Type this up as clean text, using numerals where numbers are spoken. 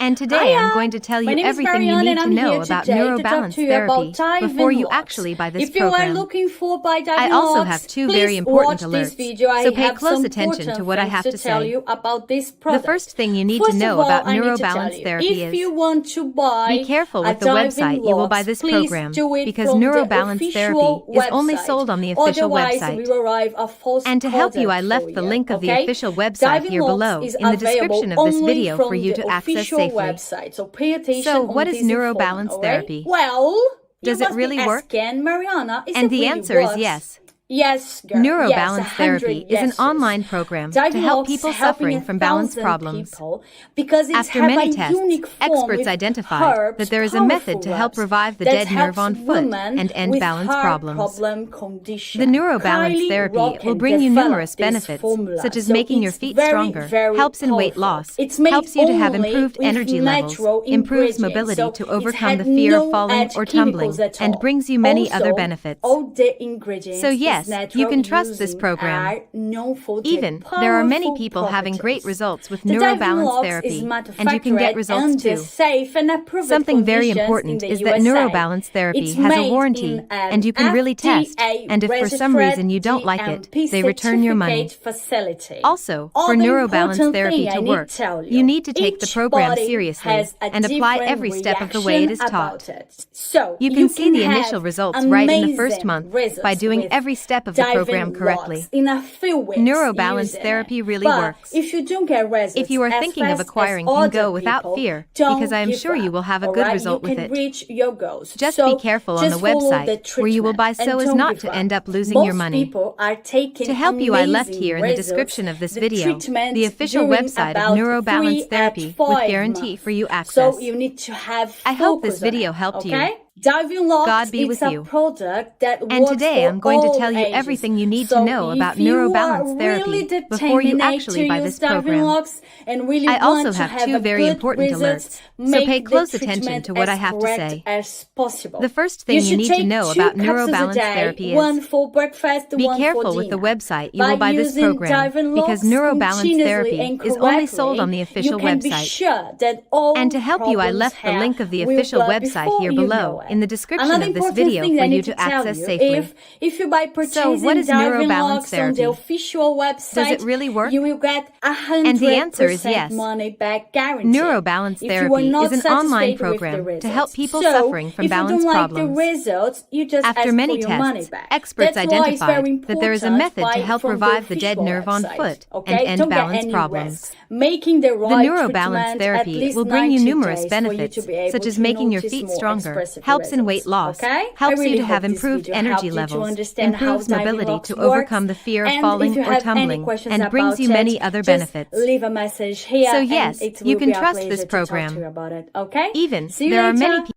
And today I'm going to tell you everything you need to know about neurobalance therapy before you actually buy this program. If you are looking for I also have two very important alerts, so pay close attention to what I have to tell say. you about this product. The first thing you need to know about neurobalance therapy is, if you want to buy be careful with the website you will buy this program, because neurobalance therapy is only sold on the official website. And to help you, I left the link of the official website here below in the description of this video for you to access safely. So what is neurobalance therapy? Well, does it really work? Mariana, and the answer is yes. Yes, girl. Neurobalance therapy is an online program to help people suffering from balance problems. After many tests, experts identified that there is a method to help revive the dead nerve on foot and end balance problems. The neurobalance therapy will bring you numerous benefits, such as making your feet stronger, helps in weight loss, helps you to have improved energy levels, improves mobility to overcome the fear of falling or tumbling, and brings you many other benefits. So yes, you can trust this program. Even, there are many people having great results with neurobalance therapy, and you can get results too. Something very important is that neurobalance therapy has a warranty, and you can really test, and if for some reason you don't like it, they return your money. Also, for neurobalance therapy to work, you need to take the program seriously and apply every step of the way it is taught. You can see the initial results right in the first month by doing every step of the program correctly. Neurobalance therapy really works. If you are thinking of acquiring, can go without fear, because I am sure you will have a good result with it. Just be careful on the website where you will buy so as not to end up losing your money. To help you, I left here in the description of this video the official website of neurobalance therapy with guarantee for you access. I hope this video helped you. God be with you. And today I'm going to tell you everything you need to know about neurobalance therapy before you actually buy this program. I also have two very important alerts, so pay close attention to what I have to say. The first thing you need to know about neurobalance therapy is, be careful with the website you will buy this program, because neurobalance therapy is only sold on the official website. And to help you, I left the link of the official website here below in the description of this video for you to access safely. So what is neurobalance therapy? Does it really work? And the answer is yes. Neurobalance therapy is an online program to help people suffering from balance problems. After many tests, experts identified that there is a method to help revive the dead nerve on foot and end balance problems. The neurobalance therapy will bring you numerous benefits, such as making your feet stronger, helps in weight loss, helps you to have improved energy levels, improves mobility to overcome the fear of falling or tumbling, and brings you many other benefits. So yes, you can trust this program. Even, there are many people